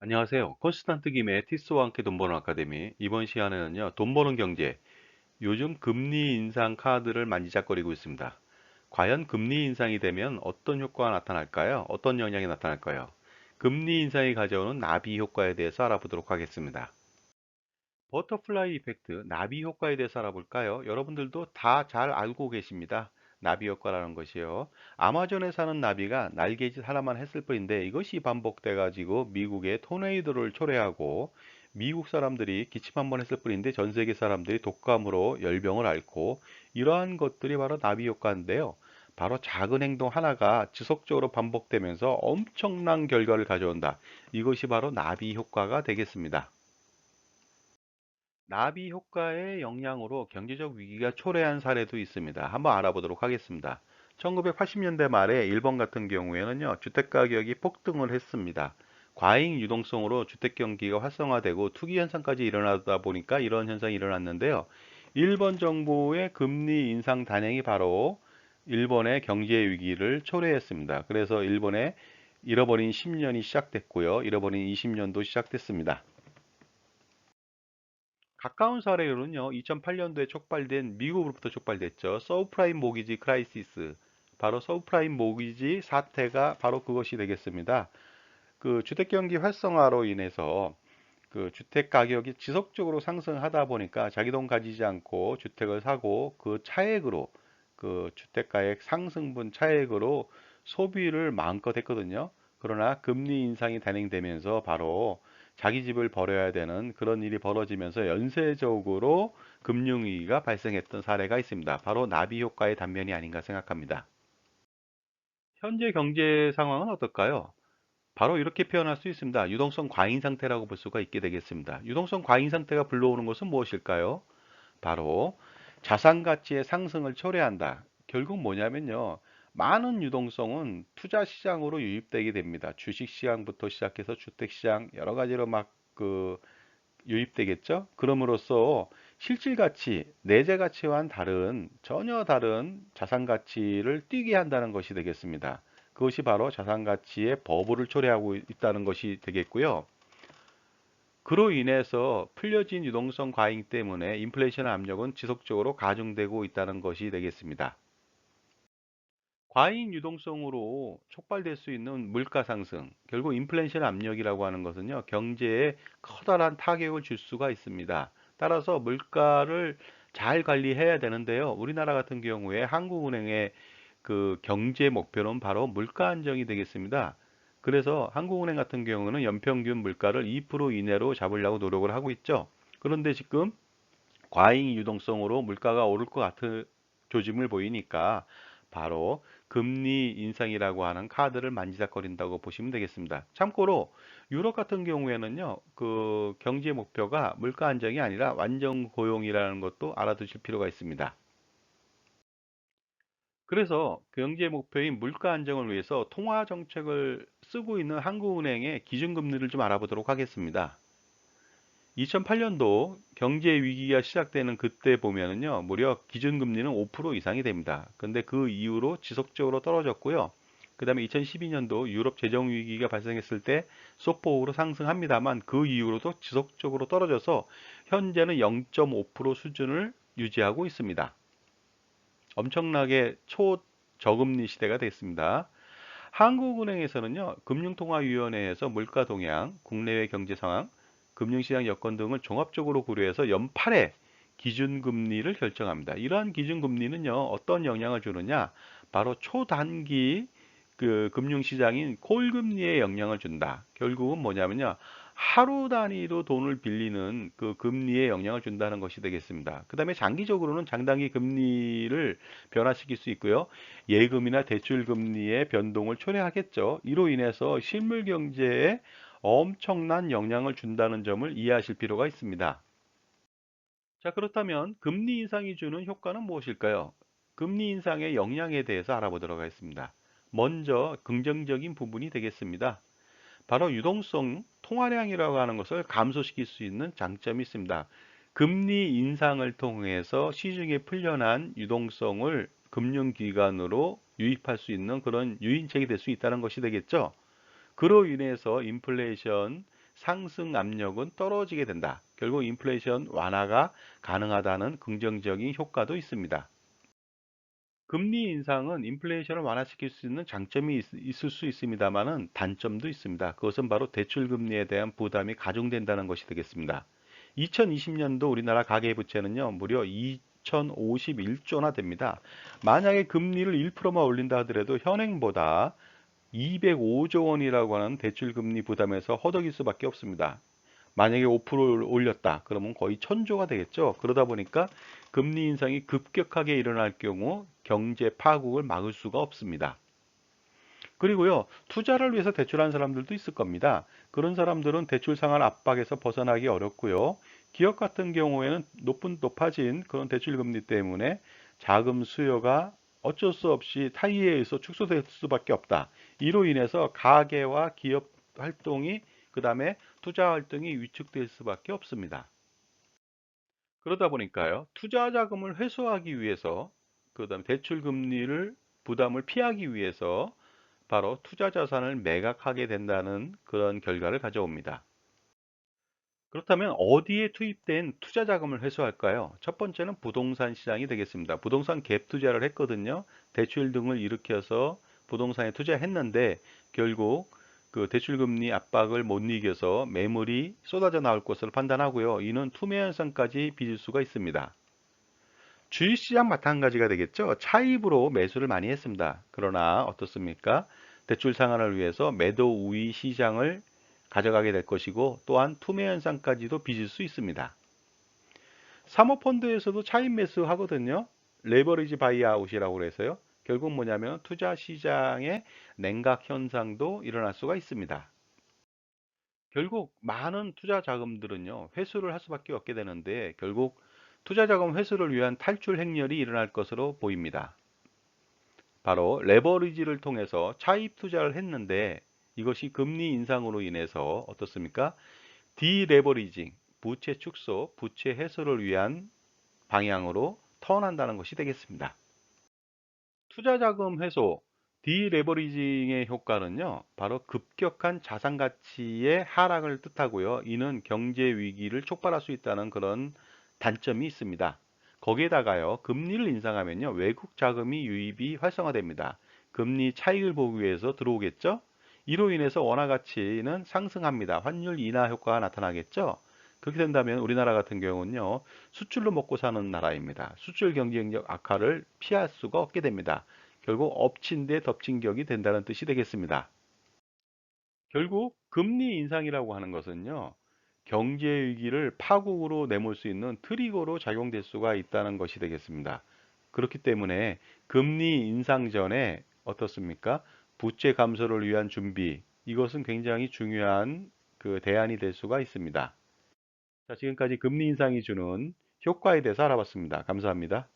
안녕하세요. 콘스탄트 김의 티스와 함께 돈 버는 아카데미. 이번 시간에는요, 돈 버는 경제. 요즘 금리 인상 카드를 만지작거리고 있습니다. 과연 금리 인상이 되면 어떤 효과가 나타날까요? 어떤 영향이 나타날까요? 금리 인상이 가져오는 나비 효과에 대해서 알아보도록 하겠습니다. 버터플라이 이펙트, 나비 효과에 대해서 알아볼까요? 여러분들도 다 잘 알고 계십니다. 나비 효과라는 것이요. 아마존에 사는 나비가 날개짓 하나만 했을 뿐인데 이것이 반복돼 가지고 미국의 토네이도를 초래하고 미국 사람들이 기침 한번 했을 뿐인데 전 세계 사람들이 독감으로 열병을 앓고 이러한 것들이 바로 나비 효과인데요. 바로 작은 행동 하나가 지속적으로 반복되면서 엄청난 결과를 가져온다. 이것이 바로 나비 효과가 되겠습니다. 나비 효과의 영향으로 경제적 위기가 초래한 사례도 있습니다. 한번 알아보도록 하겠습니다. 1980년대 말에 일본 같은 경우에는요, 주택 가격이 폭등을 했습니다. 과잉 유동성으로 주택 경기가 활성화되고 투기 현상까지 일어나다 보니까 이런 현상이 일어났는데요. 일본 정부의 금리 인상 단행이 바로 일본의 경제 위기를 초래했습니다. 그래서 일본의 잃어버린 10년이 시작됐고요. 잃어버린 20년도 시작됐습니다. 가까운 사례로는요, 2008년도에 촉발된 미국으로부터 촉발됐죠. 서브프라임 모기지 크라이시스. 바로 서브프라임 모기지 사태가 바로 그것이 되겠습니다. 그 주택 경기 활성화로 인해서 그 주택 가격이 지속적으로 상승하다 보니까 자기 돈 가지지 않고 주택을 사고 그 차액으로 그 주택가액 상승분 차액으로 소비를 마음껏 했거든요. 그러나 금리 인상이 단행되면서 바로 자기 집을 버려야 되는 그런 일이 벌어지면서 연쇄적으로 금융위기가 발생했던 사례가 있습니다. 바로 나비 효과의 단면이 아닌가 생각합니다. 현재 경제 상황은 어떨까요? 바로 이렇게 표현할 수 있습니다. 유동성 과잉 상태라고 볼 수가 있게 되겠습니다. 유동성 과잉 상태가 불러오는 것은 무엇일까요? 바로 자산 가치의 상승을 초래한다. 결국 뭐냐면요. 많은 유동성은 투자 시장으로 유입되게 됩니다. 주식 시장부터 시작해서 주택 시장 여러 가지로 막 그 유입되겠죠? 그럼으로써 실질 가치, 내재 가치와는 다른 전혀 다른 자산 가치를 띄게 한다는 것이 되겠습니다. 그것이 바로 자산 가치의 버블을 초래하고 있다는 것이 되겠고요. 그로 인해서 풀려진 유동성 과잉 때문에 인플레이션 압력은 지속적으로 가중되고 있다는 것이 되겠습니다. 과잉 유동성으로 촉발될 수 있는 물가 상승, 결국 인플레이션 압력이라고 하는 것은요, 경제에 커다란 타격을 줄 수가 있습니다. 따라서 물가를 잘 관리해야 되는데요. 우리나라 같은 경우에 한국은행의 그 경제 목표는 바로 물가 안정이 되겠습니다. 그래서 한국은행 같은 경우는 연평균 물가를 2% 이내로 잡으려고 노력을 하고 있죠. 그런데 지금 과잉 유동성으로 물가가 오를 것 같은 조짐을 보이니까 바로 금리 인상이라고 하는 카드를 만지작거린다고 보시면 되겠습니다. 참고로 유럽 같은 경우에는요, 그 경제 목표가 물가 안정이 아니라 완전 고용이라는 것도 알아두실 필요가 있습니다. 그래서 경제 목표인 물가 안정을 위해서 통화 정책을 쓰고 있는 한국은행의 기준금리를 좀 알아보도록 하겠습니다. 2008년도 경제 위기가 시작되는 그때 보면은요, 무려 기준금리는 5% 이상이 됩니다. 근데 그 이후로 지속적으로 떨어졌고요. 그 다음에 2012년도 유럽 재정 위기가 발생했을 때 소폭으로 상승합니다만 그 이후로도 지속적으로 떨어져서 현재는 0.5% 수준을 유지하고 있습니다. 엄청나게 초저금리 시대가 됐습니다. 한국은행에서는요, 금융통화위원회에서 물가 동향, 국내외 경제 상황, 금융시장 여건 등을 종합적으로 고려해서 연말에 기준금리를 결정합니다. 이러한 기준금리는요, 어떤 영향을 주느냐? 바로 초단기 그 금융시장인 콜금리에 영향을 준다. 결국은 뭐냐면요, 하루 단위로 돈을 빌리는 그 금리에 영향을 준다는 것이 되겠습니다. 그 다음에 장기적으로는 장단기 금리를 변화시킬 수 있고요. 예금이나 대출 금리의 변동을 초래하겠죠. 이로 인해서 실물 경제에 엄청난 영향을 준다는 점을 이해하실 필요가 있습니다. 자, 그렇다면 금리 인상이 주는 효과는 무엇일까요? 금리 인상의 영향에 대해서 알아보도록 하겠습니다. 먼저 긍정적인 부분이 되겠습니다. 바로 유동성 통화량이라고 하는 것을 감소시킬 수 있는 장점이 있습니다. 금리 인상을 통해서 시중에 풀려난 유동성을 금융기관으로 유입할 수 있는 그런 유인책이 될 수 있다는 것이 되겠죠. 그로 인해서 인플레이션 상승 압력은 떨어지게 된다. 결국 인플레이션 완화가 가능하다는 긍정적인 효과도 있습니다. 금리 인상은 인플레이션을 완화시킬 수 있는 장점이 있을 수 있습니다만은 단점도 있습니다. 그것은 바로 대출 금리에 대한 부담이 가중된다는 것이 되겠습니다. 2020년도 우리나라 가계부채는요, 무려 2051조나 됩니다. 만약에 금리를 1%만 올린다 하더라도 현행보다 205조 원이라고 하는 대출 금리 부담에서 허덕일 수밖에 없습니다. 만약에 5%를 올렸다 그러면 거의 1000조가 되겠죠. 그러다 보니까 금리 인상이 급격하게 일어날 경우 경제 파국을 막을 수가 없습니다. 그리고요, 투자를 위해서 대출한 사람들도 있을 겁니다. 그런 사람들은 대출 상환 압박에서 벗어나기 어렵고요. 기업 같은 경우에는 높아진 그런 대출 금리 때문에 자금 수요가 어쩔 수 없이 타이에 의해서 축소될 수밖에 없다. 이로 인해서 가계와 기업 활동이, 그 다음에 투자 활동이 위축될 수밖에 없습니다. 그러다 보니까요, 투자 자금을 회수하기 위해서, 그 다음에 대출 금리를 부담을 피하기 위해서 바로 투자 자산을 매각하게 된다는 그런 결과를 가져옵니다. 그렇다면 어디에 투입된 투자 자금을 회수할까요? 첫 번째는 부동산 시장이 되겠습니다. 부동산 갭 투자를 했거든요. 대출 등을 일으켜서 부동산에 투자했는데 결국 그 대출 금리 압박을 못 이겨서 매물이 쏟아져 나올 것으로 판단하고요. 이는 투매 현상까지 빚을 수가 있습니다. 주식시장 마찬가지가 되겠죠. 차입으로 매수를 많이 했습니다. 그러나 어떻습니까? 대출 상환을 위해서 매도 우위 시장을 가져가게 될 것이고 또한 투매 현상까지도 빚을 수 있습니다. 사모펀드에서도 차입 매수 하거든요. 레버리지 바이아웃이라고 해서요. 결국 뭐냐면 투자 시장의 냉각 현상도 일어날 수가 있습니다. 결국 많은 투자 자금들은요, 회수를 할 수밖에 없게 되는데 결국 투자 자금 회수를 위한 탈출 행렬이 일어날 것으로 보입니다. 바로 레버리지를 통해서 차입 투자를 했는데 이것이 금리 인상으로 인해서 어떻습니까? 디레버리징, 부채 축소, 부채 해소를 위한 방향으로 턴한다는 것이 되겠습니다. 투자 자금 회수, 디레버리징의 효과는요, 바로 급격한 자산 가치의 하락을 뜻하고요. 이는 경제 위기를 촉발할 수 있다는 그런 단점이 있습니다. 거기에다가요, 금리를 인상하면요, 외국 자금이 유입이 활성화됩니다. 금리 차익을 보기 위해서 들어오겠죠? 이로 인해서 원화 가치는 상승합니다. 환율 인하 효과가 나타나겠죠? 그렇게 된다면 우리나라 같은 경우는요, 수출로 먹고 사는 나라입니다. 수출 경쟁력 악화를 피할 수가 없게 됩니다. 결국 엎친 데 덮친 격이 된다는 뜻이 되겠습니다. 결국 금리 인상이라고 하는 것은요, 경제 위기를 파국으로 내몰 수 있는 트리거로 작용될 수가 있다는 것이 되겠습니다. 그렇기 때문에 금리 인상 전에 어떻습니까? 부채 감소를 위한 준비, 이것은 굉장히 중요한 그 대안이 될 수가 있습니다. 자, 지금까지 금리 인상이 주는 효과에 대해서 알아봤습니다. 감사합니다.